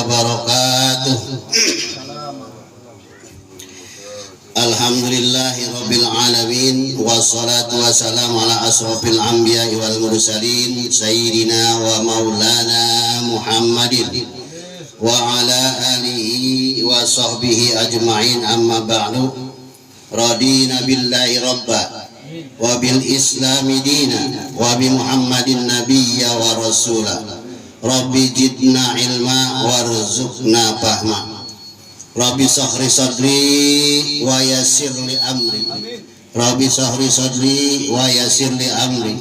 wabarakatuh. Alhamdulillahi rabbil alamin, wassalatu wassalamu ala asrofil anbiya wal mursalin, sayyidina wa maulana Muhammadin wa ala alihi wa sahbihi ajma'in, amma ba'du. Radina billahi rabba wa bil islami dina wa bi Muhammadin nabiyya wa rasula. Rabbi jidna ilma warzuqna fahma. Rabbi sahri sadri wa yassir li amri. Rabbi sahri sadri wa yassir li amri.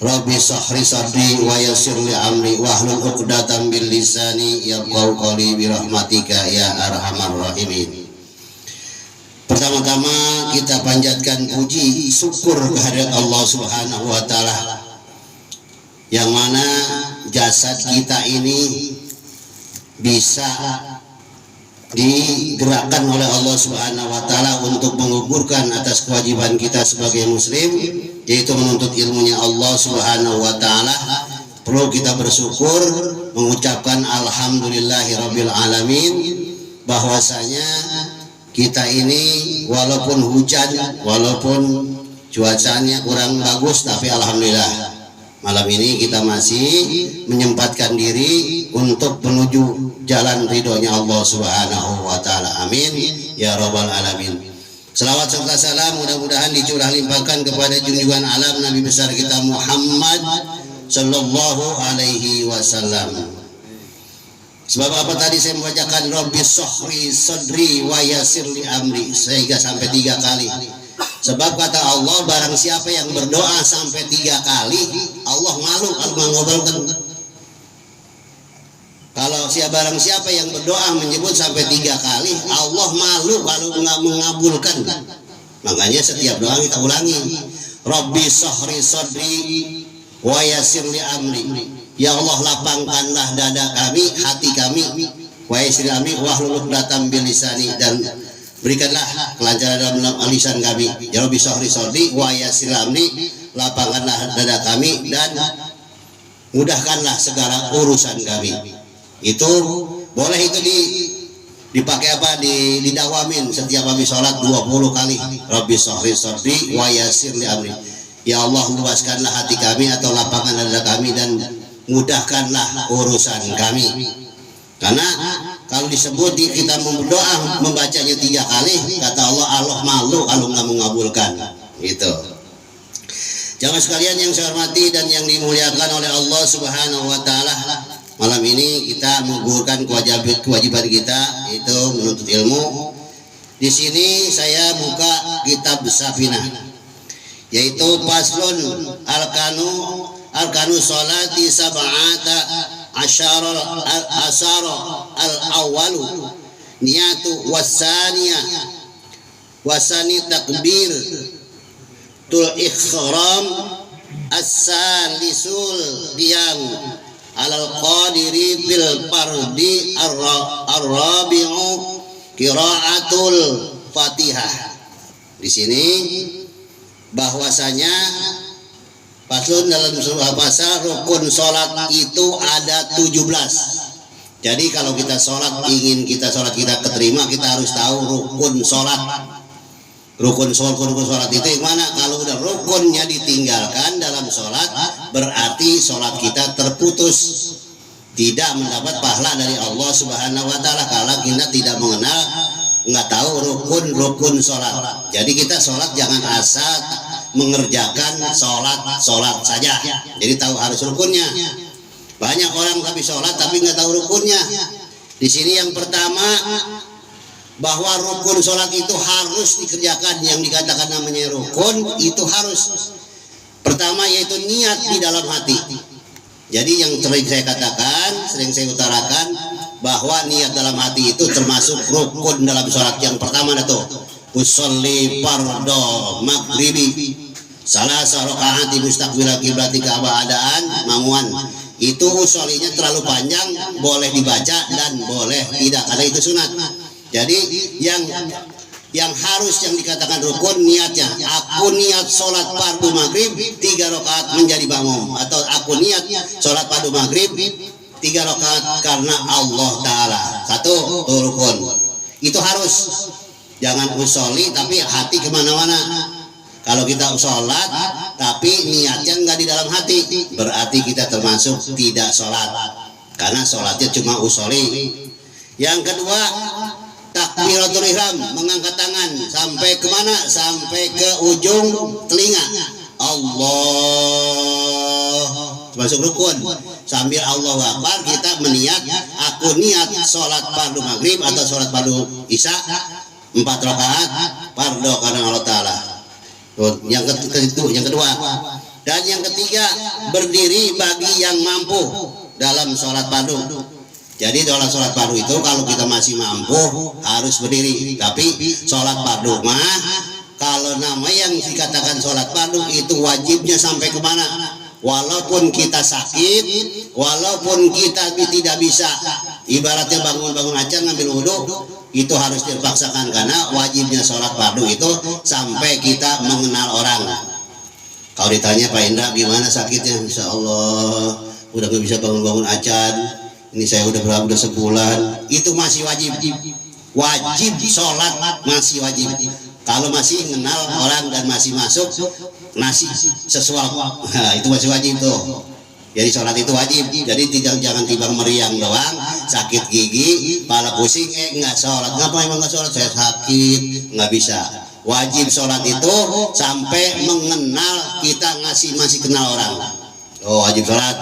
Rabbi sahri sadri wa yassir li amri wahlul 'uqdatam bil lisani yafqahu qawli bi rahmatika ya arhamar rahimin. Pertama-tama kita panjatkan puji syukur kehadirat Allah Subhanahu wa taala, yang mana jasad kita ini bisa digerakkan oleh Allah Subhanahu wa taala untuk mengukurkan atas kewajiban kita sebagai muslim, yaitu menuntut ilmunya Allah Subhanahu wa taala. Perlu kita bersyukur, mengucapkan alhamdulillahirabbil alamin, bahwasanya kita ini walaupun hujan, walaupun cuacanya kurang bagus, tapi alhamdulillah malam ini kita masih menyempatkan diri untuk menuju jalan ridhonya Allah Subhanahu wa taala. Amin ya rabbal alamin. Selawat serta salam mudah-mudahan dicurah limpahkan kepada junjungan alam Nabi besar kita Muhammad sallallahu alaihi wasallam. Sebab apa tadi saya membacakan Rabbi sahri sadri wa yassir li amri sehingga sampai 3 kali. Sebab kata Allah, barang siapa yang berdoa sampai 3 kali, Allah malu kalau mengabulkan. Kalau barang siapa yang berdoa menyebut sampai 3 kali, Allah malu kalau nggak mengabulkan. Makanya setiap doa kita ulangi, Rabbi sahri sadri wa yassir li amri. Ya Allah, lapangkanlah dada kami, hati kami, wa yassir li amri wahlul 'uqdatam bil lisani, dan berikanlah kelancaran dalam lisan kami. Ya Rabbi sahri sadri wa yassir li amri, lapangkanlah dada kami dan mudahkanlah segala urusan kami. Itu boleh itu dipakai apa, didawamin setiap habis sholat 20 kali. Rabbi sahri sadri wa yassir li amri. Ya Allah, luaskanlah hati kami atau lapangkan dada kami dan mudahkanlah urusan kami. Karena kalau disebut kita berdoa membacanya 3 kali, kata Allah, Allah malu kalau nggak mengabulkan. Itu. Jamaah sekalian yang saya hormati dan yang dimuliakan oleh Allah Subhanahu wa taala, malam ini kita menggugurkan kewajiban kita, yaitu menuntut ilmu. Di sini saya buka kitab Safinah, yaitu Faslun Arkanu Sholati Sab'ata Asyara al-awwalu niyatu wasani takbir tul ikhram as-salisul qiyam alal qadiri bil fardi ar-rabi'u qiraatul Fatihah. Di sini bahwasanya paslon dalam surah bahasa rukun sholat itu ada 17. Jadi kalau kita sholat, ingin kita sholat kita keterima, kita harus tahu rukun sholat. Rukun sholat itu yang mana? Kalau udah rukunnya ditinggalkan dalam sholat, berarti sholat kita terputus, tidak mendapat pahala dari Allah Subhanahu wa taala kalau kita tidak mengenal, nggak tahu rukun sholat. Jadi kita sholat jangan asal mengerjakan sholat saja. Jadi tahu harus rukunnya. Banyak orang tapi sholat tapi nggak tahu rukunnya. Di sini yang pertama, bahwa rukun sholat itu harus dikerjakan. Yang dikatakan namanya rukun itu harus pertama yaitu niat di dalam hati. Jadi yang sering saya katakan, sering saya utarakan, bahwa niat dalam hati itu termasuk rukun dalam sholat. Yang pertama itu usolli fardhu maghribi salasa rakaat mustaqbilal qiblati keadaan mamuan. Itu usollinya terlalu panjang, boleh dibaca dan boleh tidak, karena itu sunat. Jadi yang harus yang dikatakan rukun niatnya. Aku niat sholat fardu maghrib 3 rakaat menjadi makmum, atau aku niat sholat fardu maghrib 3 rakaat karena Allah Ta'ala. Satu, tuh rukun. Itu harus. Jangan usolli tapi hati kemana-mana. Kalau kita sholat tapi niatnya nggak di dalam hati, berarti kita termasuk tidak sholat, karena sholatnya cuma usolli. Yang kedua, takbiratul ihram, mengangkat tangan sampai kemana? Sampai ke ujung telinga. Allah, termasuk rukun. Sambil Allahu Akbar kita meniat, aku niat sholat fardu maghrib atau sholat fardu isya 4 rakaat fardu karena Allah Ta'ala. Yang kedua, dan yang ketiga, berdiri bagi yang mampu dalam sholat fardu. Jadi dalam sholat fardu itu kalau kita masih mampu harus berdiri. Tapi sholat fardu mah kalau nama yang dikatakan sholat fardu itu wajibnya sampai kemana? Walaupun kita sakit, walaupun kita tidak bisa, ibaratnya bangun-bangun aja ngambil wudhu, itu harus dipaksakan karena wajibnya sholat fardu itu sampai kita mengenal orang. Kalau ditanya Pak Indra gimana sakitnya, Insya Allah udah nggak bisa bangun-bangun acan, ini saya udah sebulan, itu masih wajib. Wajib sholat masih wajib. Kalau masih mengenal orang dan masih masuk nasi sesuatu, nah, itu masih wajib tuh. Jadi sholat itu wajib. Jadi jangan timbang meriang doang, sakit gigi, kepala pusing, nggak sholat. Ngapa emang nggak sholat? Saya sakit, nggak bisa. Wajib sholat itu sampai mengenal kita masih kenal orang. Oh, wajib sholat.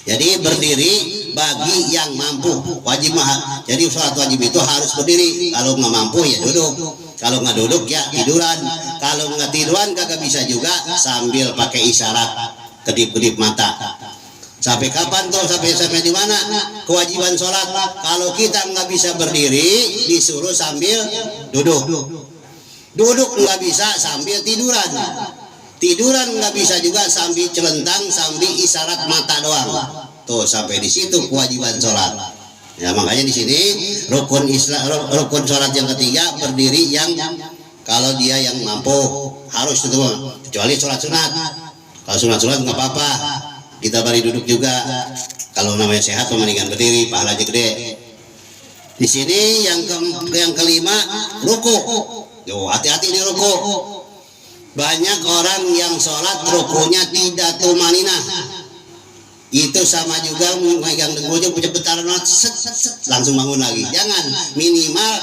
Jadi berdiri bagi yang mampu, wajib mah. Jadi sholat wajib itu harus berdiri. Kalau nggak mampu ya duduk. Kalau nggak duduk ya tiduran. Kalau nggak tiduran kagak bisa juga sambil pakai isyarat, kedip-kedip mata. Sampai kapan tuh? Sampai di mana kewajiban sholat? Kalau kita nggak bisa berdiri, disuruh sambil duduk. Duduk nggak bisa sambil tiduran. Tiduran nggak bisa juga sambil celentang, sambil isyarat mata doang. Tuh sampai di situ kewajiban sholat. Ya makanya di sini rukun rukun sholat yang ketiga berdiri yang kalau dia yang mampu harus itu, kecuali sholat sunat. Kalau sunat nggak apa-apa, kita bari duduk juga. Kalau namanya sehat mendingan berdiri, pahalanya gede. Di sini yang kelima ruku. Yo hati-hati di ruku. Banyak orang yang sholat rukunya tidak tumaninah. Itu sama juga memegang dengkulnya punya bentaran langsung bangun lagi. Jangan, minimal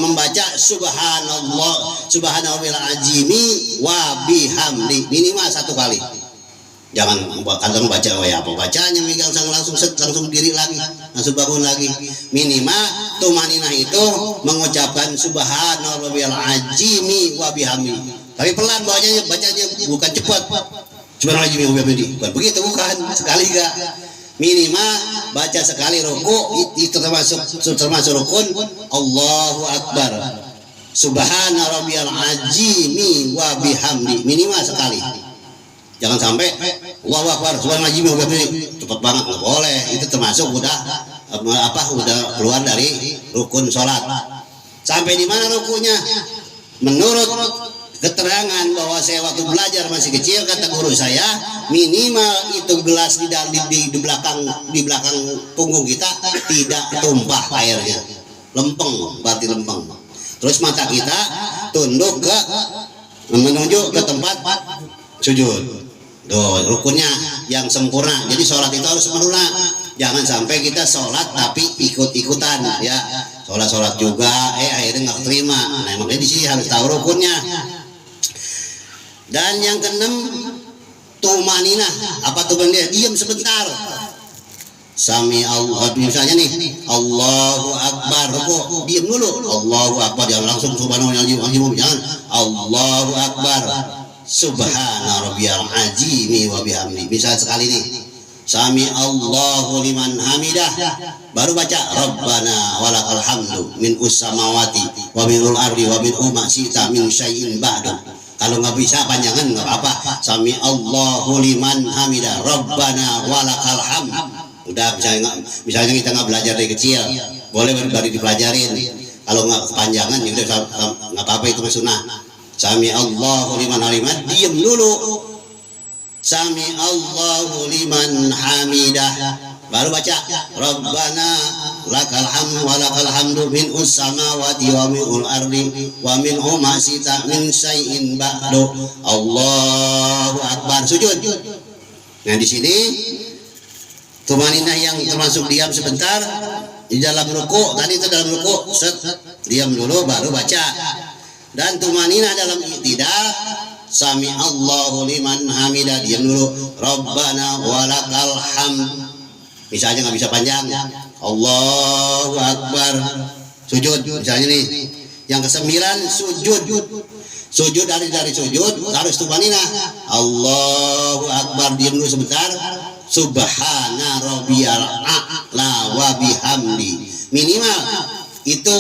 membaca subhanallah subhanallahil azimi wa bihamdi minimal 1 kali. Jangan kadang baca apa bacanya megang langsung diri lagi, langsung bangun lagi. Minimal tumaninah itu mengucapkan subhanallahil azimi wa bihamdi. Tapi pelan bacanya bukan cepat. Subhanallah bukan begitu, bukan sekali gak. Minimal baca sekali ruku itu termasuk rukun. Allahu Akbar subhana rabbiyal azimi wa bihamdi minimal sekali. Jangan sampai Allahu Akbar subhanallah azimi wa bihamdi cepat banget, nggak boleh. Itu termasuk udah keluar dari rukun sholat. Sampai di mana rukunya? Menurut keterangan bahwa saya waktu belajar masih kecil, kata guru saya, minimal itu gelas di belakang punggung kita tidak tumpah airnya, lempeng, berarti lempeng. Terus mata kita tunduk menuju ke tempat sujud. Tuh rukunnya yang sempurna. Jadi sholat itu harus sempurna. Jangan sampai kita sholat tapi ikut-ikutan ya. Sholat juga akhirnya nggak terima. Nah makanya di sini harus tahu rukunnya. Dan yang keenam tumaninah. Apa tuh dia? Diam sebentar. Sami Allah, misalnya nih Allahu Akbar, ruku, diam dulu. Allahu Akbar, jangan langsung subhanallah, jangan Allahu Akbar subhana rabbiyal azimi wa bihamdi. Misal sekali nih Sami Allahu liman hamidah, baru baca Rabbana walakal hamdu min ussamawati wa minul ardi wa min umasita min syai'in ba'du. Kalau nggak bisa panjangan nggak apa-apa. Sami Allahu liman hamidah Rabbana walakal hamd. Udah misalnya kita nggak belajar dari kecil, boleh baru dipelajarin. Kalau nggak kepanjangan ya udah nggak apa-apa, itu sunnah. Sami Allahu liman hamidah, diam dulu. Sami Allahu liman hamidah Baru baca Rabbana lakal hamdu wa lakal hamdu min samawati wa minul ardi wa min ma sita min syai'in ba'du. Allahu akbar, sujud. Nah di sini tumaninah yang termasuk diam sebentar di dalam ruku. Tadi itu dalam ruku diam dulu baru baca. Dan tumaninah dalam i'tidal sami Allahu liman hamidah, diam dulu. Rabbana walakal hamd. Misalnya nggak bisa panjang, Allahu akbar, sujud. Misalnya nih, yang ke-9 sujud dari sujud harus tumaninah. Allahu akbar, diam dulu sebentar. Subhana rabbiyal a'la wa bihamdi. Minimal itu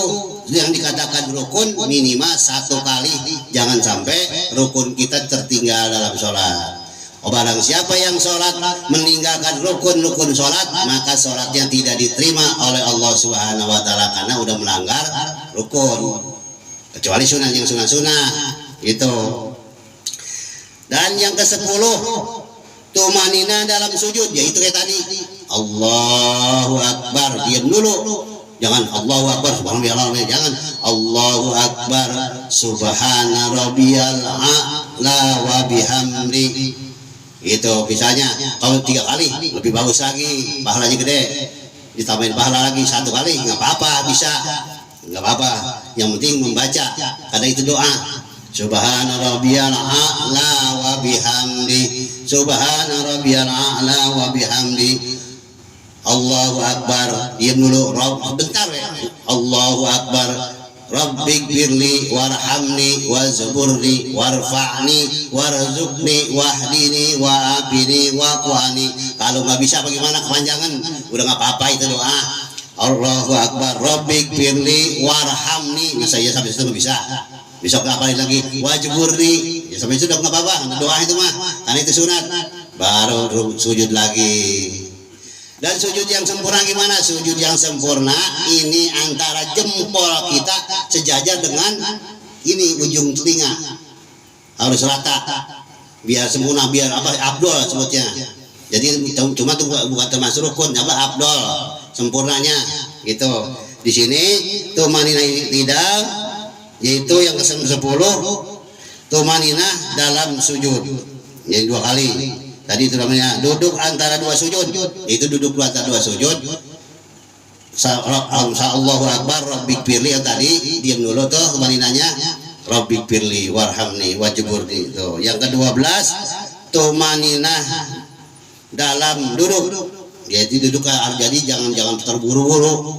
yang dikatakan rukun, minimal 1 kali. Jangan sampai rukun kita tertinggal dalam sholat. Barang siapa yang sholat meninggalkan rukun sholat, maka sholatnya tidak diterima oleh Allah Subhanahu wa Ta'ala karena udah melanggar rukun. Kecuali sunah, yang sunah itu. Dan yang ke-10 tumanina dalam sujud, yaitu kayak tadi Allahu akbar, diam dulu. Jangan Allahu akbar subhanallah, jangan Allahu akbar subhana rabbiyal a'la wa bihamdi. Itu misalnya kalau 3 kali lebih bagus lagi, pahalanya gede. Ditambahin pahala lagi 1 kali nggak apa-apa, bisa, nggak apa-apa. Yang penting membaca, karena itu doa. Subhana rabbiyal a'la wa bihamdi, subhana rabbiyal a'la wa bihamdi. Allahu akbar, diam dulu, bentar ya. Allahu akbar, Rabbighfirli warhamni wazburni warfa'ni warzuqni wahdini wa'afini wa'afwani. Kalau nggak bisa bagaimana, kepanjangan, udah nggak apa-apa itu doa. Allahu akbar, Rabbighfirli warhamni. Nah saya sampai situ nggak bisa, besok ngapalin lagi wajburni, ya sampai situ nggak apa-apa, doa itu mah karena itu sunat. Baru sujud lagi. Dan sujud yang sempurna gimana? Sujud yang sempurna ini antara jempol kita sejajar dengan ini ujung telinga, harus rata, biar sempurna, biar apa, abdol sebutnya. Jadi cuma tuh bukan termasuk rukun, apa abdol, sempurnanya gitu. Di sini tumanina i'tidal, yaitu yang ke-10 tumanina dalam sujud, jadi 2 kali. Tadi itu namanya duduk antara 2 sujud. Itu duduk antara 2 sujud. Allahu akbar, Rabbighfirli yang tadi diam dulu tuh, tumaninanya Rabbighfirli warhamni wajburni. Itu. Yang ke-12 tumaninah dalam duduk. Jadi duduk, jadi jangan terburu-buru.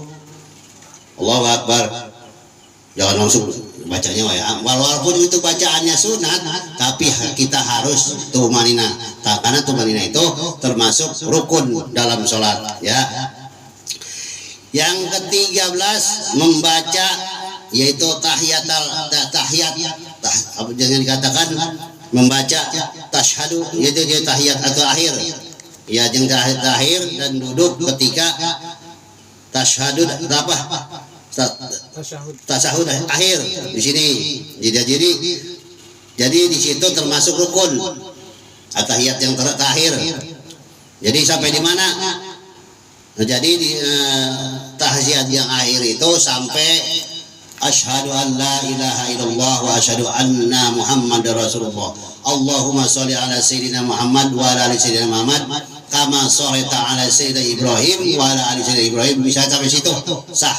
Allahu akbar. Jangan langsung bacanya ya. Walaupun itu bacaannya sunat, tapi kita harus tumanina. Karena tumanina itu termasuk rukun dalam sholat ya. Yang ke-13 membaca, yaitu tahiyat, jangan dikatakan membaca tasyhadu, yaitu tahiyat atau akhir. Ya, yang terakhir dan duduk ketika tasyhadu apa? Tasyahud akhir di sini. Jadi di situ termasuk rukun atahiyat yang terakhir. Jadi sampai di mana? Nah, jadi di tahiyat yang akhir itu sampai asyhadu an la ilaha illallah wa asyhadu anna muhammadar rasulullah. Allahumma sholli ala sayyidina Muhammad wa ala ali sayyidina Muhammad kama shallaita ala sayyidina Ibrahim wa ala ali sayyidina Ibrahim. Bisa sampai situ sah.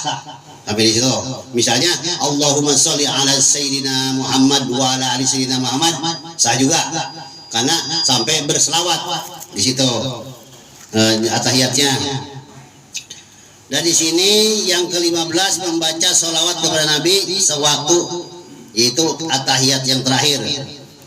Sampai di situ. Misalnya Allahumma sholli ala sayyidina Muhammad wa ala ali sayyidina Muhammad, sah juga. Karena sampai berselawat di situ atahiyatnya. Dan di sini yang ke-15 membaca sholawat kepada Nabi sewaktu, yaitu atahiyat yang terakhir.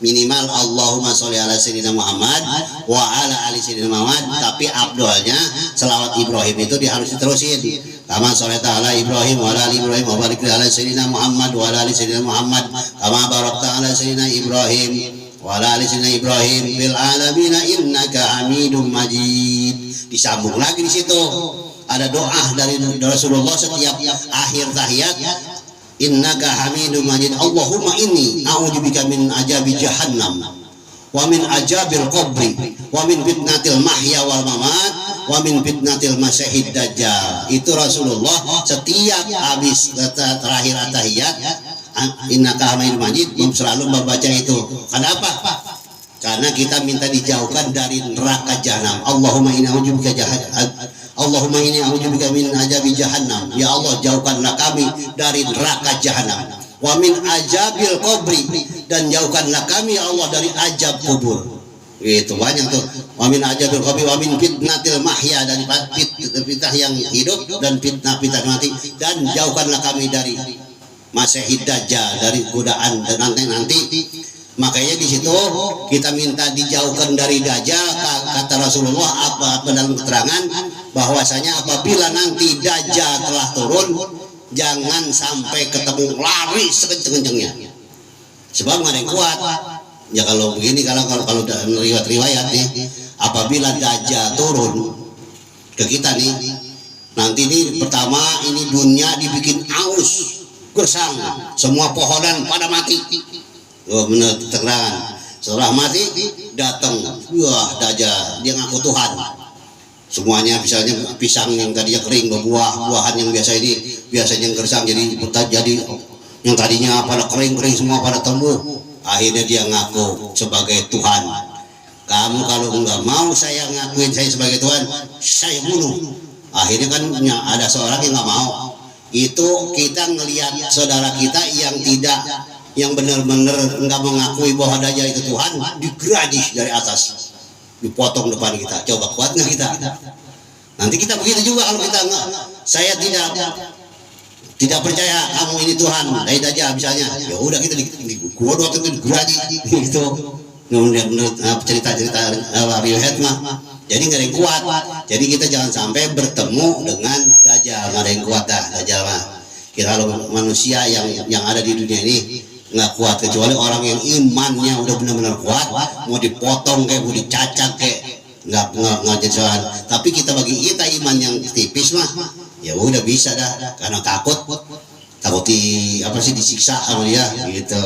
Minimal Allahumma sholli ala sayyidina Muhammad wa ala ali sayyidina Muhammad, tapi abdolnya selawat Ibrahim itu harus diterusin. Kama sholaita ala Ibrahim wa ala ali Ibrahim wa barik ala sayyidina Muhammad wa ala ali sayyidina Muhammad kama barakta ala sayyidina Ibrahim wa ala ali sayyidina Ibrahim bil alamin innaka Hamidum Majid. Disambung lagi di situ. Ada doa dari Rasulullah setiap akhir tahiyat. Innaka Hamidum Majid. Allahumma inni a'udzubika min azabi jahannam wa min azabil qabri wa min fitnatil mahya wal mamat wa min fitnatil masyihid dajjal. Itu Rasulullah setiap habis terakhir at-tahiyat innaka hamidum majid selalu membaca itu. Kenapa? Karena kita minta dijauhkan dari neraka jahanam. Allahumma inni a'udzubika Allahumma inni a'udzubika min azabi jahannam. Ya Allah, jauhkanlah kami dari neraka jahanam. Wa min azabil qabri, dan jauhkanlah kami ya Allah dari azab kubur. Itu banyak tuh. Wa min azabil qabri wa min fitnatil mahya, dan fitnah yang hidup dan fitnah mati, dan jauhkanlah kami dari masyihid dajjal, dari godaan dan nanti. Makanya di situ kita minta dijauhkan dari dajjal. Kata Rasulullah apa dalam keterangan bahwasanya apabila nanti dajjal telah turun, jangan sampai ketemu, lari sekenceng-kencengnya. Sebab nggak ada yang kuat. Ya kalau begini, kalau riwayat nih, apabila dajjal turun ke kita nih, nanti ini pertama ini dunia dibikin aus, gersang, semua pohonan pada mati. Oh, benar keterangan. Setelah mati datang, wah dajjal, dia ngaku Tuhan. Semuanya misalnya pisang yang tadinya kering buah-buahan yang biasanya yang gersang jadi yang tadinya pada kering semua pada tumbuh. Akhirnya dia ngaku sebagai Tuhan. Kamu kalau enggak mau saya ngakuin saya sebagai Tuhan, saya bunuh. Akhirnya kan ada seorang yang enggak mau. Itu kita ngelihat saudara kita yang benar-benar enggak mengakui bahwa dajjal itu Tuhan, digerajih dari atas, dipotong depan kita. Coba kuat nggak kita? Nanti kita begitu juga kalau kita enggak, saya tidak percaya kamu ini Tuhan, dari dajjal misalnya. Ya udah kita digodok itu digerajih gitu. Menurut cerita-cerita riwayat mah. Jadi nggak ada yang kuat. Jadi kita jangan sampai bertemu dengan dajjal, nggak ada yang kuat dah dajjal mah. Kita kalau manusia yang ada di dunia ini nggak kuat, kecuali orang yang imannya udah benar-benar kuat, mau dipotong kayak mau dicacat kayak nggak jadi soal. Tapi kita bagi kita iman yang tipis mah ya udah bisa dah, karena takut disiksa sama dia gitu.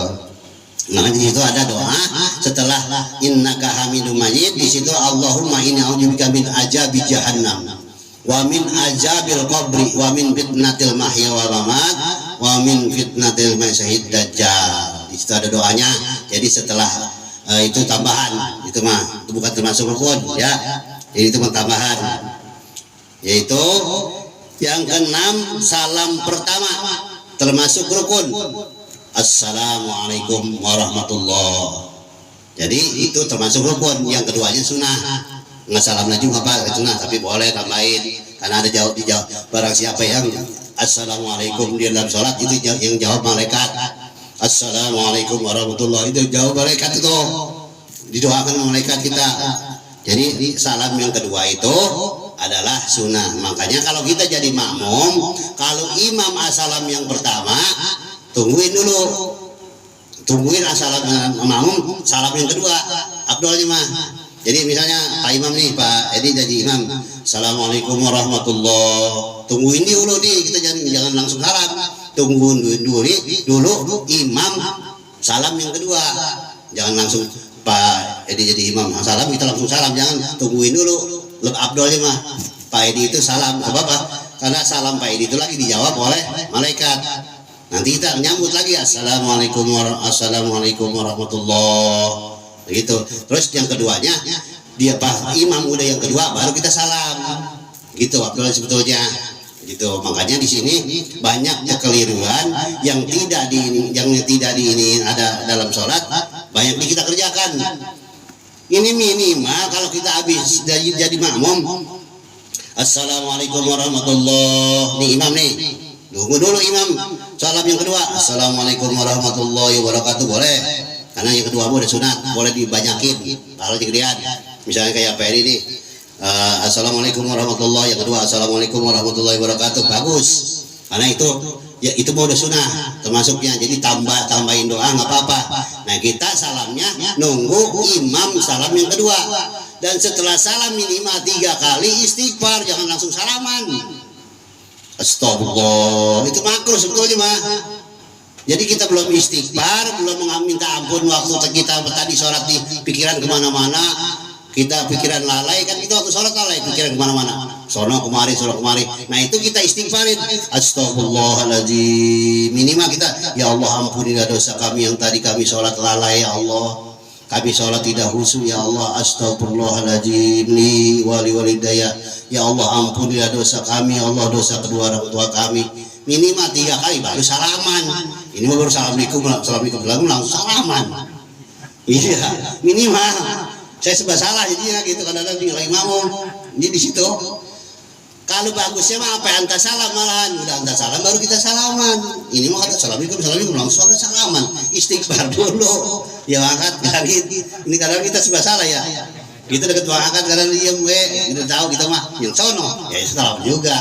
Nah di situ ada doa setelah innaka hamidum majid, di situ Allahumma inni a'udzubika min azabi jahannam wa min azabil qabri wa min fitnatil mahya wal mamat wa min fitnatil masyihid dajjal. Di situ ada doanya. Jadi setelah itu tambahan, itu mah itu bukan termasuk rukun ya. Jadi itu tambahan. Yaitu yang keenam, salam pertama termasuk rukun. Assalamualaikum warahmatullah. Jadi itu termasuk rukun. Yang keduanya sunnah. Nggak salamnya juga apa sunnah, tapi boleh tambahin karena ada dijawab barang siapa yang assalamualaikum di dalam sholat, itu yang jawab malaikat. Assalamualaikum warahmatullah, itu jawab malaikat, itu didoakan malaikat kita. Jadi salam yang kedua itu adalah sunnah. Makanya kalau kita jadi makmum, kalau imam assalam yang pertama, tungguin assalam makmum, salam yang kedua abdolnya mah. Jadi misalnya Pak Imam nih, Pak Edi jadi imam, assalamualaikum warahmatullah, tungguin dulu kita jangan langsung salam, tungguin dulu imam salam yang kedua, jangan langsung Pak Edi jadi imam salam kita langsung salam, jangan, tungguin dulu. Lebih abdolnya mah Pak Edi itu salam apa karena salam Pak Edi itu lagi dijawab oleh malaikat. Nanti kita nyambut lagi assalamualaikum warahmatullah begitu. Terus yang keduanya dia Pak Imam udah yang kedua baru kita salam gitu abdol sebetulnya gitu. Makanya di sini banyak kekeliruan yang tidak ini ada dalam sholat, banyak kita kerjakan. Ini minimal kalau kita habis jadi makmum, assalamualaikum warahmatullah, nih imam nih, tunggu dulu imam salam yang kedua, assalamualaikum warahmatullahi wabarakatuh, boleh, karena yang kedua udah sunat, boleh dibanyakin kalau dilihat. Misalnya kayak Pak ini nih, assalamualaikum warahmatullahi, yang kedua assalamualaikum warahmatullahi wabarakatuh, bagus, karena itu ya itu mau udah sunnah termasuknya. Jadi tambahin doa nggak apa-apa. Nah kita salamnya nunggu imam salam yang kedua, dan setelah salam minimal 3 kali istighfar, jangan langsung salaman. Astagfirullah, itu makruh sebetulnya mah. Jadi kita belum istighfar, belum minta ampun waktu kita tadi sholat di pikiran kemana-mana, kita pikiran lalai kan, kita waktu sholat lalai pikiran kemana-mana, sono kemari. Nah itu kita istighfarin, astagfirullahaladzim, minimal kita, ya Allah ampunilah dosa kami yang tadi kami sholat lalai, ya Allah kami sholat tidak khusyuk, ya Allah, astagfirullahaladzim li wali walidaya, ya Allah ampunilah dosa kami, ya Allah dosa kedua orang tua kami. Minimal 3 kali baru salaman. Ini baru assalamualaikum langsung salaman. Iya minimal. Saya sebab salah jadinya gitu, kadang-kadang di imam. Jadi di situ kalau bagusnya mah apa anta salam, malahan udah anta salam baru kita salaman. Ini mah kata assalamualaikum langsung ada salaman, istighfar dulu. Ya angkat gitu. Ini kadang kita sebab salah ya. Kita deket angkat kadang diem kita tahu kita mah yang sono ya salam juga.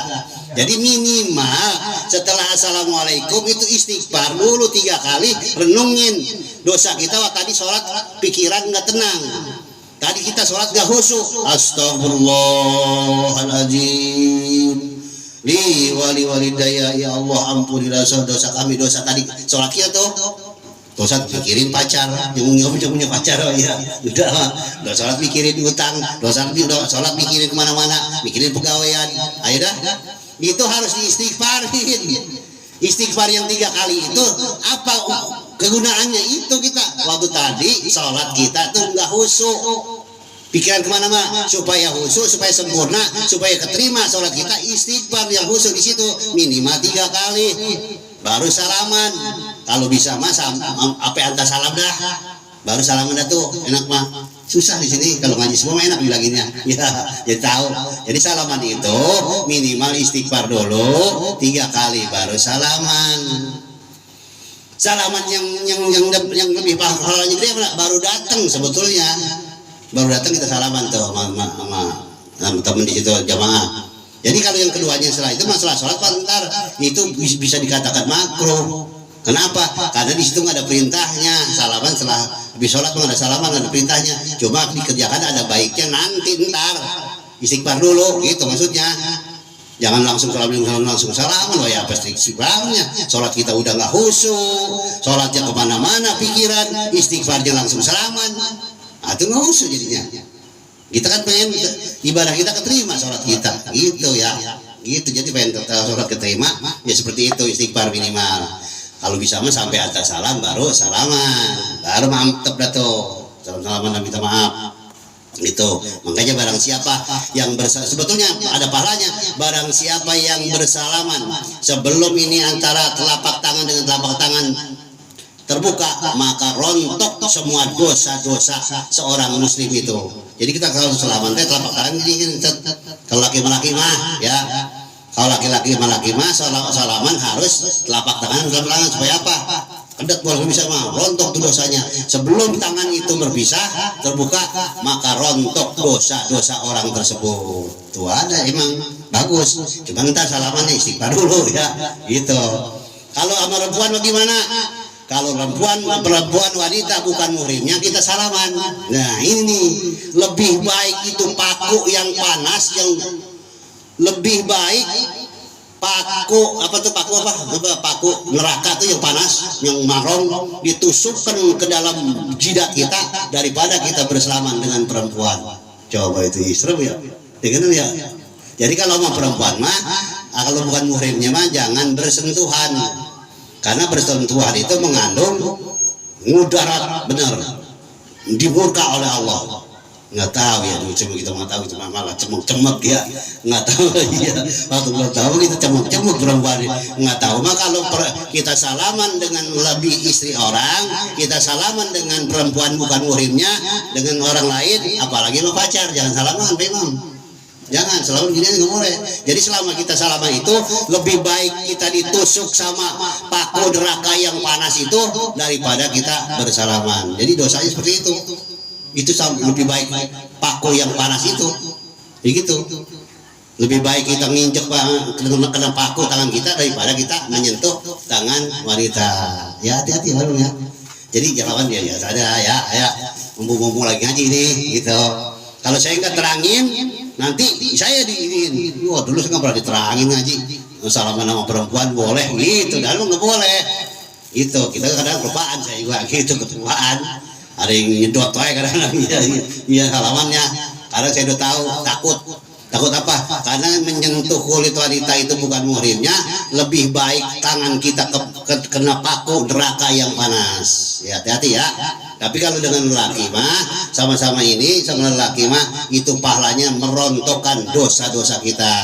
Jadi minimal setelah assalamualaikum itu istighfar dulu 3 kali, renungin dosa kita. Wah tadi sholat pikiran nggak tenang. Tadi kita sholat gak khusyuk, astagfirullahaladzim li wali walidaya, ya Allah ampunilah dosa kami, dosa tadi sholat kita tuh dosa mikirin pacar, yang punya pacar, oh ya udah sholat mikirin utang, dosa sholat mikirin kemana-mana, mikirin pegawaian, ayo dah itu harus diistighfarin. Istighfar yang 3 kali itu apa kegunaannya? Itu kita waktu tadi sholat kita tuh nggak khusyuk, pikiran kemana-mana, supaya khusyuk, supaya sempurna, supaya keterima sholat kita, istighfar yang khusyuk di situ minimal 3 kali baru salaman. Kalau bisa mas apa anta salam dah baru salaman dah tuh enak mah. Susah di sini kalau ngaji semua enak bilanginnya ya, jadi tahu. Jadi salaman itu minimal istighfar dulu 3 kali baru salaman. Salaman yang lebih pahalanya gede baru datang, sebetulnya baru datang kita salaman tuh sama teman di situ jamaah. Jadi kalau yang keduanya setelah itu masalah sholat ntar itu bisa dikatakan makruh. Kenapa? Karena di situ nggak ada perintahnya. Salaman setelah habis sholat nggak ada salaman, nggak ada perintahnya. Cuma dikerjakan ada baiknya nanti ntar istighfar dulu, gitu maksudnya. Jangan langsung salaman, loh ya pasti istighfarnya. Sholat kita udah nggak khusyuk, sholatnya kemana-mana pikiran, istighfarnya langsung salaman. Nah, itu nggak khusyuk jadinya. Kita kan pengen ibadah kita keterima, sholat kita, gitu ya. Gitu jadi pengen sholat keterima, ya seperti itu istighfar minimal. Kalau bisa mah sampai atas salam baru salaman, baru mantep dah tuh salaman dan minta maaf. Itu makanya barang siapa yang sebetulnya ada pahalanya, barang siapa yang bersalaman sebelum ini antara telapak tangan dengan telapak tangan terbuka, maka rontok semua dosa-dosa seorang muslim itu. Jadi kita kalau salaman teh telapak tangan ini kalau laki-laki mah ya. Kalau laki-laki mah salaman harus telapak tangan supaya apa? Kedet boleh bisa mah rontok tuh dosanya. Sebelum tangan itu berpisah terbuka, maka rontok dosa orang tersebut. Tuh ada emang bagus. Cuma kita salamannya istighfar dulu ya. Gitu. Kalau sama perempuan bagaimana? Kalau perempuan wanita bukan muhrimnya kita salaman. Nah ini lebih baik itu paku yang panas, yang lebih baik paku paku neraka tuh yang panas, yang marong ditusukkan ke dalam jidat kita daripada kita bersalaman dengan perempuan. Coba itu serem ya, dengar ya. Jadi kalau mau perempuan mah, kalau bukan muhrimnya mah jangan bersentuhan, karena bersentuhan itu mengandung mudarat benar, dimurka oleh Allah. Nggak tahu ya, cuma kita nggak tahu, cuma malah cemek-cemek ya, nggak tahu ya. Waktu nggak tahu kita cemek-cemek perempuan, nggak tahu. Maka kalau kita salaman dengan lebih istri orang, kita salaman dengan perempuan bukan muhrimnya, dengan orang lain, apalagi lo pacar, jangan salaman, memang. Jangan salaman gini nggak boleh. Jadi selama kita salaman itu lebih baik kita ditusuk sama paku neraka yang panas itu daripada kita bersalaman. Jadi dosanya seperti itu. Itu lebih baik paku yang panas itu, begitu. Lebih baik kita nginjek kena paku tangan kita daripada kita menyentuh tangan wanita. Ya hati-hati baru ya. Jadi jawaban dia ya ada ya, mumpung lagi ngaji nih, gitu. Kalau saya nggak terangin, nanti saya diinin. Wah dulu saya nggak pernah diterangin ngaji. Salaman sama perempuan boleh, gitu. Dan lu nggak boleh. Itu kita kadang kelupaan saya juga, gitu kelupaan. ada yang nyedot kadang-kadang ya halamannya. Karena saya udah tahu takut apa? Karena menyentuh kulit wanita itu bukan muhrimnya, lebih baik tangan kita kena paku neraka yang panas. Ya, hati-hati ya. Tapi kalau dengan lelaki mah sama-sama ini sama lelaki mah itu pahalanya merontokkan dosa-dosa kita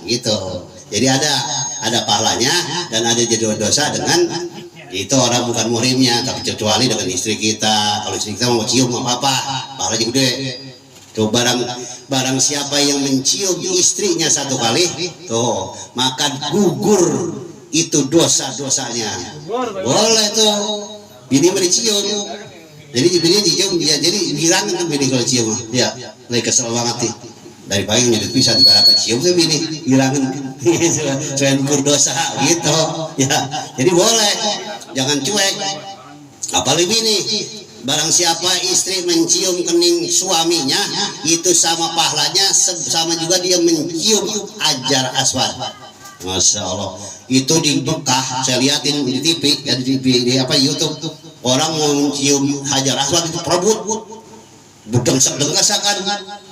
gitu. Jadi ada pahalanya dan ada jadi dosa dengan itu orang bukan muhrimnya, tapi kecuali dengan istri kita. Kalau istri kita mau cium apa-apa, pahalanya gede. Tuh barang siapa yang mencium istrinya satu kali, tuh maka gugur itu dosa-dosanya. Boleh tuh bini dicium. Jadi bini dicium ya, jadi girang kan bini kalau cium. Ya, lagi kesel banget nih. Dari pagi nyedot pisan baraka cium tuh bini girangan. Selain berdosa gitu. Ya, jadi boleh. Jangan cuek. Apalagi bini. Barang siapa istri mencium kening suaminya, itu sama pahalanya sama juga dia mencium Hajar Aswad. Masya Allah. Itu di Mekah saya liatin di TV ya, di YouTube, orang mau mencium Hajar Aswad itu perebut budeng-sedeng-desakan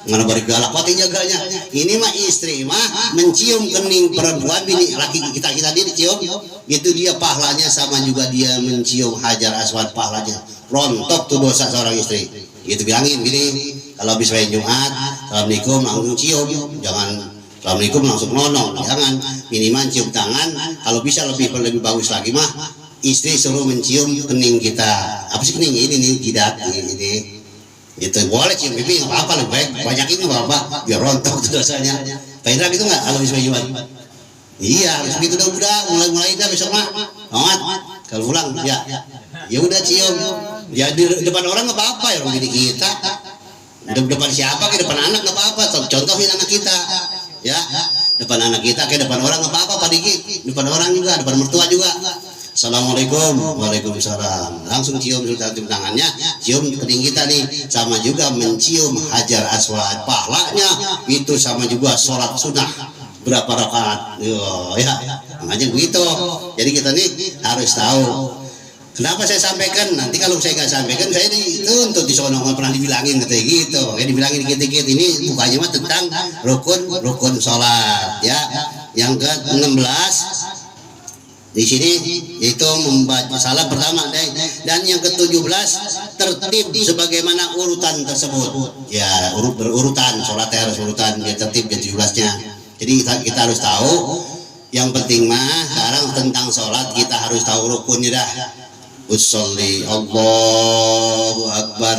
mana bari galak pati jaganya. Ini mah istri mah mencium kening perempuan bini laki kita dicium, itu dia pahalanya sama juga dia mencium Hajar Aswad, pahalanya rontok tuh dosa seorang istri. Gitu bilangin gini, kalau habis main Jumat, assalamualaikum langsung cium, jangan assalamualaikum langsung nonong, jangan, minimal cium tangan. Kalau bisa lebih bagus lagi mah istri suruh mencium kening kita. Apa sih kening ini nih, jidat ini. Itu boleh cium pipi nggak apa-apa, lebih baik banyakin nggak apa-apa biar rontok tuh dosanya. Pak Indra gitu nggak kalau bisa Jumat? Iya harus gitu udah mulai dah besok mah. Amat kalau pulang ya udah cium. Ya di depan orang nggak apa-apa ya, orang jadi kita. Depan siapa ke depan anak nggak apa-apa. Contohin anak kita ya, depan anak kita ke depan orang nggak apa-apa, Pak Diki. Depan orang juga, depan mertua juga. Assalamualaikum, waalaikumsalam. Langsung cium tangannya, cium kening kita nih, sama juga mencium Hajar Aswad. Pahalanya itu sama juga sholat sunnah berapa rakaat. Ya, makanya begitu. Jadi kita nih harus tahu. Kenapa saya sampaikan? Nanti kalau saya nggak sampaikan, saya dituntut di sono nggak pernah dibilangin katanya gitu. Kayak dibilangin dikit-dikit. Ini bukannya mah tentang rukun sholat. Ya, yang ke-16. Di sini itu membaca salam pertama dan yang ke-17 tertib sebagaimana urutan tersebut. Ya, berurutan, sholat harus urutan, dia tertib di 17-nya. Jadi kita harus tahu, yang penting mah sekarang tentang sholat kita harus tahu rukunnya dah. Usolli Allahu Akbar,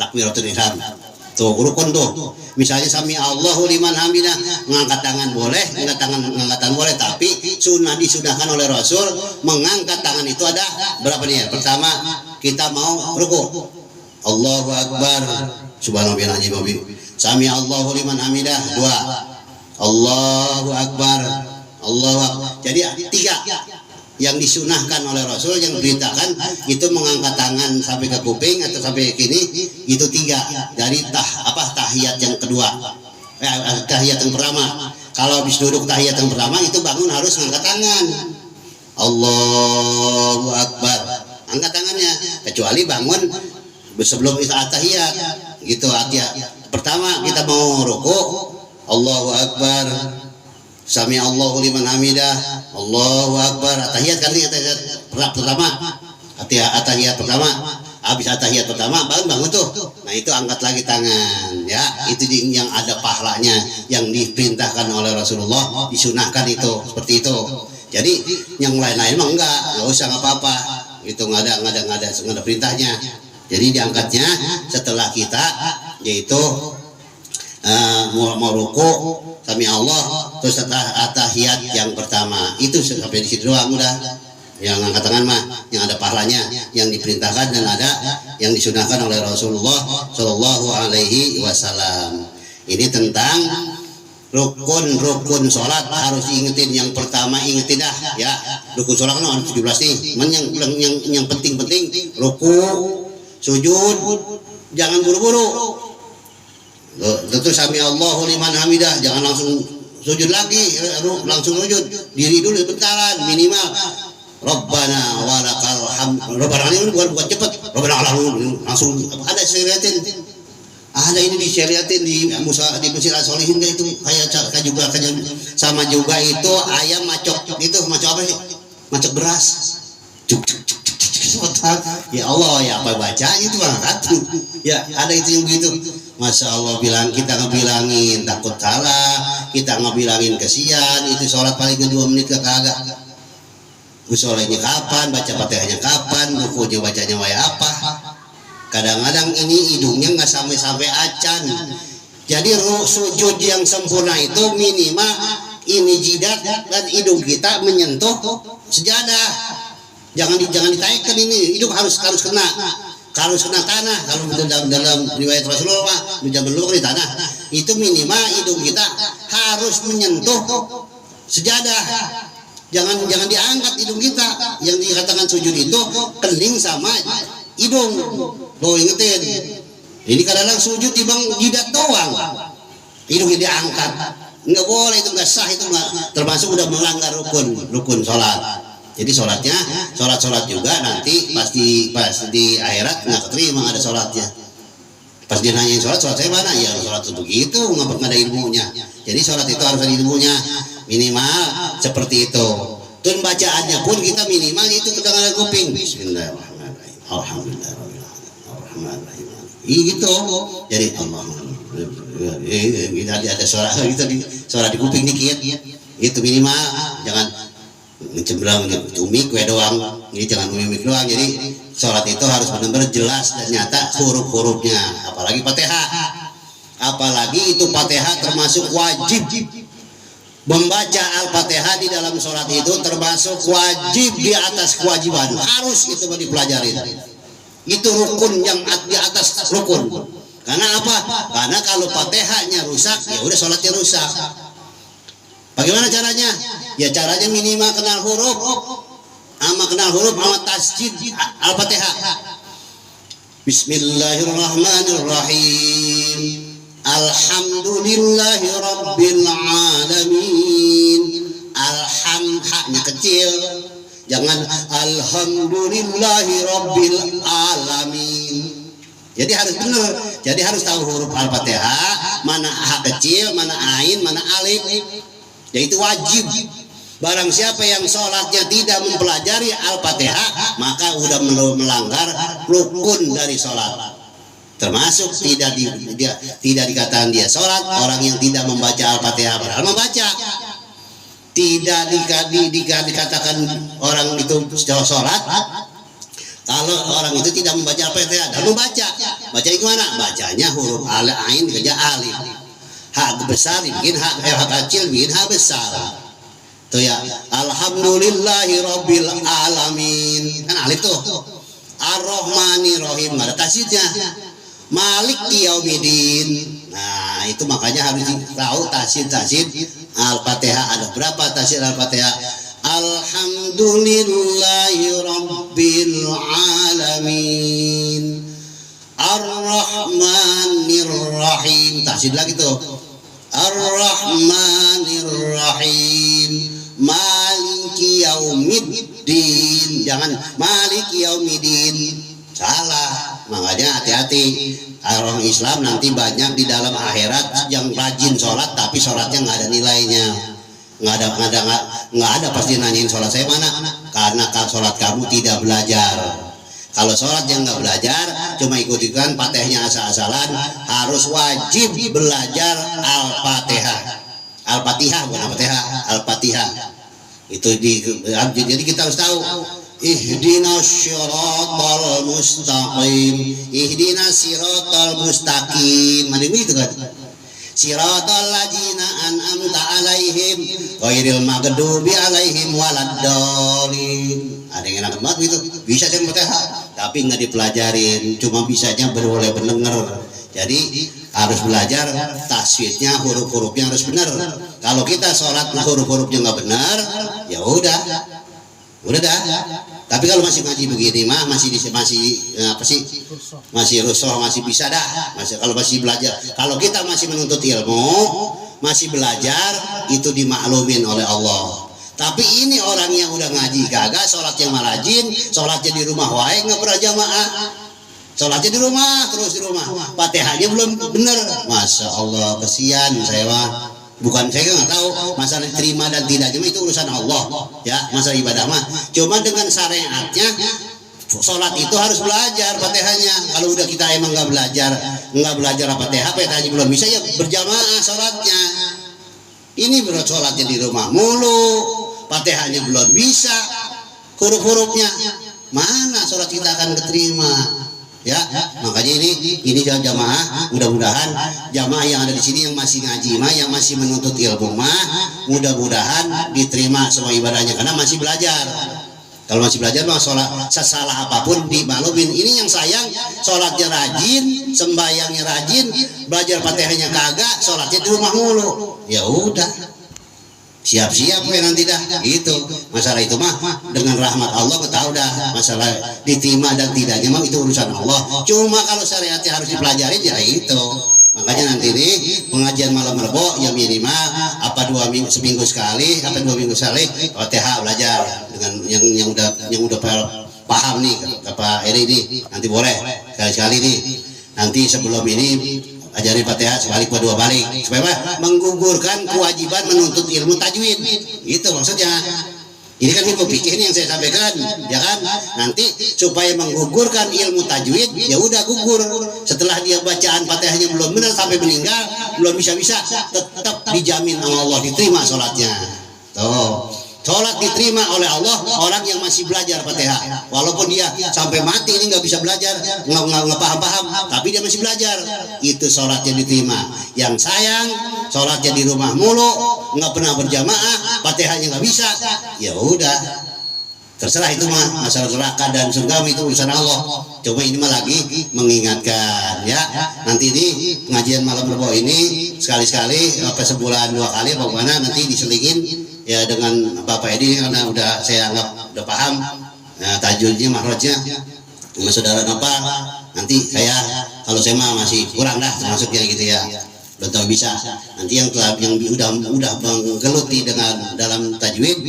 takbiratul ihram. Tuh rukun tuh. Misalnya sami Allahu liman hamidah, mengangkat tangan boleh, mengangkat tangan boleh, tapi sunnah disudahkan oleh Rasul mengangkat tangan itu ada berapa nih? Pertama kita mau ruku. Allahu Akbar, subhanallah azim. Sami Allahu liman hamidah, 2. Allahu Akbar, Allahu Akbar. Jadi 3 yang disunahkan oleh Rasul, yang diberitakan itu mengangkat tangan sampai ke kuping atau sampai kini, itu 3 dari tahiyat yang kedua, tahiyat yang pertama. Kalau habis duduk tahiyat yang pertama itu bangun harus mengangkat tangan, Allahu Akbar, angkat tangannya, kecuali bangun sebelum tahiyat gitu. Pertama kita mau ruku, Allahu Akbar, sami Allahu liman hamidah, Allahu Akbar, atahiyat kan ini atahiyat pertama, atahiyat pertama, habis atahiyat pertama bangun tuh. Nah itu angkat lagi tangan ya, itu yang ada pahalanya, yang diperintahkan oleh Rasulullah, disunahkan itu seperti itu. Jadi yang lain-lain mah enggak usah apa-apa, itu nggak ada perintahnya. Jadi diangkatnya setelah kita yaitu mau ruku sami Allah, terus atahiyat yang pertama itu sampai di situ doang udah. Yang angkat tangan mah yang ada pahalanya, yang diperintahkan dan ada yang disunahkan oleh Rasulullah Shallallahu Alaihi Wasallam. Ini tentang rukun sholat harus diingetin. Yang pertama ingetin dah ya, rukun sholat kan ada 17 nih. Yang penting ruku, sujud, jangan buru-buru. Tentu sami Allahu liman hamidah, jangan langsung sujud lagi, langsung sujud, diri dulu bentaran minimal Rabbana walakal hamd. Rabbana ini bukan cepat. Rabbana langsung ada syariatin. Ada ini disyariatin di Masjid As-Solihin itu kayak juga sama juga itu ayam macok gitu, macok apa sih? Macok beras. Cuk cuk cuk cuk cuk. Ya Allah, ya apa bacanya itu Bang? Ya, ada itu yang begitu. Masya Allah, bilang kita ngebilangin takut salah, kita ngebilangin kesian, itu sholat paling ke 2 menit ke kagak. Usolanya kapan, baca Fatihahnya kapan, rukunya bacanya waya apa. Kadang-kadang ini hidungnya nggak sampai acan. Jadi sujud yang sempurna itu minimal ini jidat dan hidung kita menyentuh sejadah. Jangan ditaikkan ini, hidung harus kena tanah. Kalau dalam riwayat Rasulullah menjamin di tanah, itu minimal hidung kita harus menyentuh sejadah. Jangan diangkat hidung kita. Yang dikatakan sujud itu kening sama hidung. Lo ingetin. Ini kadang-kadang sujud timbang jidat doang. Hidungnya diangkat. Enggak boleh, itu enggak sah, itu termasuk udah melanggar rukun sholat. Jadi sholat juga nanti pasti di akhirat nggak keterima ada sholatnya. Pas dia nanyain sholat saya mana? Ya sholat itu begitu, nggak ada ilmunya. Jadi sholat itu harus ada ilmunya, minimal seperti itu. Dan bacaannya pun kita minimal itu kedengaran kuping. Bismillahirrahmanirrahim. Alhamdulillahirrahmanirrahim. Gitu. Jadi Allah. Ada suara gitu suara di kuping dikit. Itu minimal, jangan cembelang umik kue doang, ini jangan umik doang. Jadi sholat itu harus benar-benar jelas dan nyata huruf-hurufnya, apalagi Fatihah. Apalagi itu Fatihah termasuk wajib. Membaca Al-Fatihah di dalam sholat itu termasuk wajib di atas kewajiban, harus itu dipelajari. Itu rukun yang di atas rukun. Karena apa? Karena kalau Fatihahnya rusak, ya udah sholatnya rusak. Bagaimana caranya? Ya caranya minimal kenal huruf sama tasjid Al-Fatihah. Bismillahirrahmanirrahim. Alhamdulillahi rabbil alamin. Alhamdulillah kecil. Jangan alhamdulillahi rabbil alamin. Jadi harus benar. Jadi harus tahu huruf Al-Fatihah, mana ha kecil, mana ain, mana alif. Yaitu wajib. Barang siapa yang sholatnya tidak mempelajari Al-Fatihah, maka udah melanggar rukun dari sholat. Termasuk tidak dikatakan dia sholat orang yang tidak membaca Al-Fatihah, padahal membaca. Tidak dikatakan orang itu sholat kalau orang itu tidak membaca Al-Fatihah dan membaca. Baca gimana? Bacanya huruf ain kerja alif. Hak besar bikin hak kecil bikin hak besar. Tuh ya, alhamdulillahi rabbil alamin. Kan alif tuh. Ar-Rahmanir Rahim, ada tasydidnya. Maliki yaumiddin. Nah, itu makanya harus tahu tasydid Al-Fatihah. Ada berapa tasydid Al-Fatihah? Alhamdulillahi rabbil alamin. Ar-Rahmanir Rahim. Tasydid lagi tuh. Ar-Rahmanir Rahim. Maliki yaumiddin. Jangan Maliki yaumiddin. Salah. Makanya hati-hati. Orang Islam nanti banyak di dalam akhirat yang rajin sholat tapi sholatnya nggak ada nilainya. Nggak ada pasti nanyain sholat saya mana. Karena sholat kamu tidak belajar. Kalau sholat yang nggak belajar, cuma ikut-ikutan Fatihahnya asal-asalan, harus wajib belajar Al-Fatihah. Al-Fatihah bukan Al-Fatihah, Al-Fatihah. Jadi kita harus tahu. Ihdinas siratal mustaqim. Ihdinas siratal mustaqim. Mana itu kan? Siratal ladzina an'amta alaihim ghairil maghdubi alaihim waladdallin. Ada yang enak banget gitu. Bisa saya Fatihah tapi nggak dipelajarin, cuma bisanya boleh mendengar. Jadi harus belajar tasydidnya, huruf-hurufnya harus benar. Kalau kita sholat huruf-hurufnya nggak benar, ya udah dah. Tapi kalau masih ngaji begini mah masih rusuh, masih bisa dah. Kalau masih belajar, kalau kita masih menuntut ilmu, masih belajar, itu dimaklumin oleh Allah. Tapi ini orang yang udah ngaji kagak, sholatnya malah rajin, sholatnya di rumah wae nggak pernah jamaah, sholatnya di rumah terus di rumah, Fatihahnya belum bener. Masya Allah, kesian saya mah. Bukan saya nggak tahu masalah diterima dan tidaknya itu urusan Allah ya, masalah ibadah mah. Cuma dengan syariatnya sholat itu harus belajar Fatihahnya. Kalau udah kita emang nggak belajar Fatihah, Fatihahnya belum bisa ya berjamaah sholatnya. Ini berat sholatnya di rumah mulu, Fatihahnya belum bisa, huruf-hurufnya mana sholat kita akan keterima? Ya, makanya ini jamaah, mudah-mudahan jamaah yang ada di sini yang masih ngaji mah, yang masih menuntut ilmu mah, mudah-mudahan diterima semua ibadahnya karena masih belajar. Kalau masih belajar mah sholat sesalah apapun dimaklumin. Ini yang sayang, sholatnya rajin, sembahyangnya rajin, belajar Fatihahnya kagak, sholatnya di rumah mulu. Ya udah, siap-siap ya nanti dah. Itu masalah itu mah dengan rahmat Allah ketahu dah. Masalah diterima dan tidaknya mah itu urusan Allah. Cuma kalau syariatnya harus dipelajari ya itu. Makanya nanti nih pengajian malam Rebo ya minimal apa seminggu sekali, apa 2 minggu sekali Fatihah belajar dengan yang udah paham nih Pak Eri ini. Nanti boleh sekali-sekali nih. Nanti sebelum ini ajarin Fatihah sebalik dua balik supaya menggugurkan kewajiban menuntut ilmu tajwid. Itu maksudnya. Ini kan ilmu fikih yang saya sampaikan, ya kan? Nanti supaya menggugurkan ilmu tajwid, ya udah gugur. Setelah dia bacaan Fatihahnya belum benar sampai meninggal, belum bisa-bisa, tetap dijamin sama Allah diterima sholatnya. Tuh. Sholat diterima oleh Allah orang yang masih belajar Fatihah. Walaupun dia sampai mati ini nggak bisa belajar, nggak paham-paham, tapi dia masih belajar. Itu sholatnya diterima. Yang sayang, sholatnya di rumah mulu, nggak pernah berjamaah, Fatihahnya nggak bisa. Ya udah, terserah itu mah masalah neraka dan surga itu urusan Allah. Cuma ini mah lagi mengingatkan ya. Nanti ini pengajian malam Rebo ini sekali-sekali apa sebulan 2 kali apa mana nanti diselingin ya dengan Bapak Edi karena udah saya anggap udah paham tajwidnya makrojnya sama saudara apa nanti saya kalau saya mah masih kurang dah termasuknya gitu ya, belum tahu bisa. Nanti yang udah menggeluti dengan dalam tajwid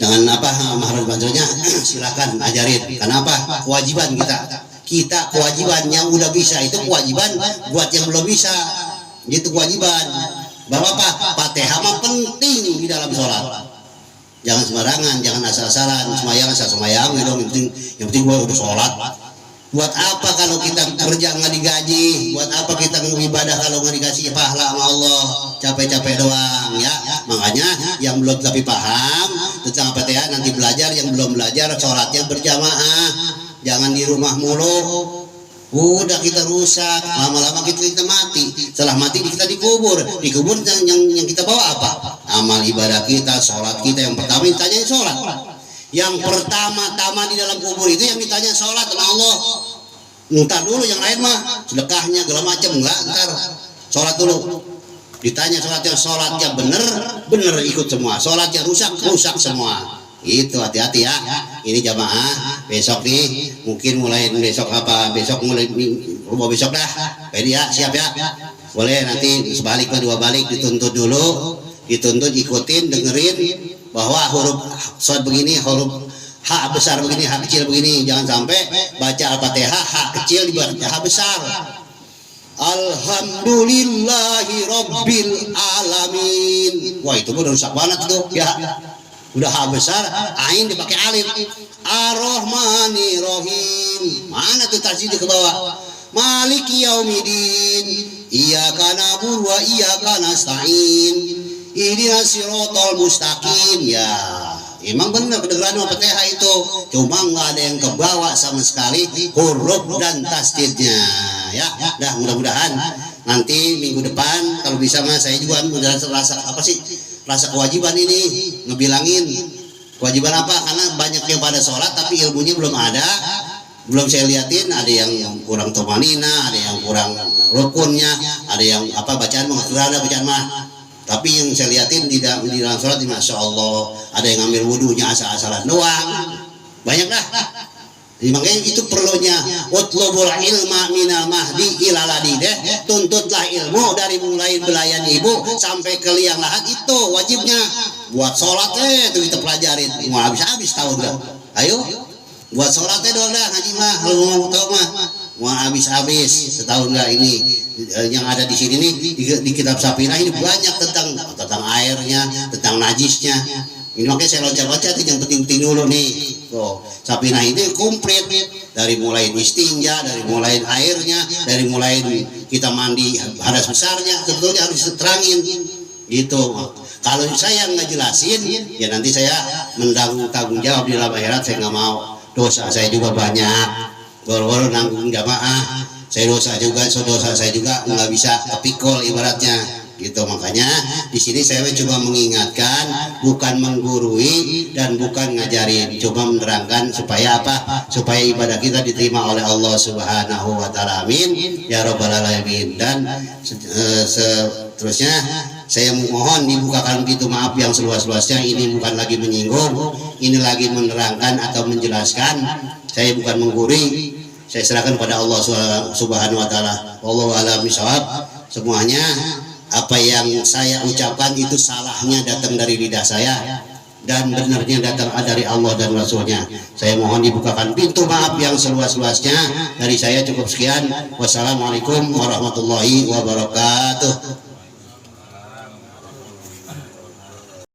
dengan apa makroj banjurnya silakan ajarin. Karena apa? Kewajiban kita kewajiban yang udah bisa itu kewajiban buat yang belum bisa. Itu kewajiban. Bahwa apa? Fatihah mah penting di dalam sholat. Jangan sembarangan, jangan asal-asalan, semayang dong. Yang penting gua udah sholat. Buat apa kalau kita kerja nggak digaji? Buat apa kita beribadah kalau nggak dikasih pahala sama Allah? Capek-capek doang ya. Makanya yang belum tapi paham tentang Fatihah nanti belajar, yang belum belajar sholatnya berjamaah. Jangan di rumah mulu. Udah kita rusak, lama-lama kita mati. Setelah mati kita dikubur yang kita bawa apa? Amal ibadah kita, sholat kita. Yang pertama ditanya sholat. Yang pertama-tama di dalam kubur itu yang ditanya sholat sama Allah. Ntar dulu yang lain mah sedekahnya segala macam enggak, ntar sholat dulu. Ditanya sholatnya bener ikut semua. Sholatnya rusak semua. Itu hati-hati ya. Ini jamaah besok nih mungkin mulai besok mulai besok dah. Jadi ya siap ya. Boleh nanti sebalik 2 balik dituntut dulu, dituntut ikutin dengerin bahwa huruf shad begini, huruf H besar begini, H kecil begini. Jangan sampai baca Al-Fatihah H kecil dibaca H besar. Alhamdulillahi Rabbil Alamin. Wah itu udah rusak banget tuh ya. Udah H besar, ain dipakai alif. Ar-Rahmanir-Rahim. Mana tuh tasjid ke bawah? Maliki Yaumidin. Iyyaka na'budu wa iyyaka nasta'in. Ihdinas siratal mustaqim. Ya, emang benar kedengeran Fatihah itu. Cuma nggak ada yang kebawa sama sekali huruf dan tasdidnya. Ya, dah mudah-mudahan nanti minggu depan kalau bisa mas saya juga rasa kewajiban ini ngebilangin kewajiban apa, karena banyak yang pada sholat tapi ilmunya belum ada, belum saya liatin. Ada yang kurang tomanina, ada yang kurang rukunnya, ada yang apa bacaan ada bacaan mah, tapi yang saya liatin di dalam sholat masya Allah ada yang ngambil wudunya asal-asalan doang, banyak dah. Makanya itu perlunya utlubul ilma minal mahdi ilaladi deh, tuntutlah ilmu dari mulai belayan ibu sampai ke liang lahat, itu wajibnya. buat sholatnya itu kita pelajarin, mau habis-habis tahun dah. Ayo buat sholatnya doang dah ngaji mah, kalau mau tahu mah mau habis-habis setahun dah ini. Yang ada di sini nih di kitab Safinah ini banyak tentang airnya, tentang najisnya. Ini makanya saya loncat-loncat yang penting-penting dulu nih. Tuh, Safinah ini komplit dari mulai istinja, dari mulai airnya, dari mulai kita mandi hadas besarnya, sebetulnya harus diterangin gitu. Kalau saya nggak jelasin, ya nanti saya tanggung jawab di dalam akhirat. Saya nggak mau, dosa saya juga banyak, baru nanggung jamaah, saya dosa saya juga nggak bisa kepikul ibaratnya. Gitu, makanya di sini saya coba mengingatkan, bukan menggurui dan bukan ngajarin, coba menerangkan supaya apa? Supaya ibadah kita diterima oleh Allah Subhanahu wa taala. Amin ya rabbal alamin. Dan seterusnya saya mohon dibukakan pintu maaf yang seluas-luasnya. Ini bukan lagi menyinggung, ini lagi menerangkan atau menjelaskan. Saya bukan menggurui, saya serahkan pada Allah Subhanahu wa taala. Wallahu a'lam bishawab. Semuanya apa yang saya ucapkan itu salahnya datang dari lidah saya dan benarnya datang dari Allah dan Rasulnya. Saya mohon dibukakan pintu maaf yang seluas-luasnya. Dari saya cukup sekian. Wassalamualaikum warahmatullahi wabarakatuh.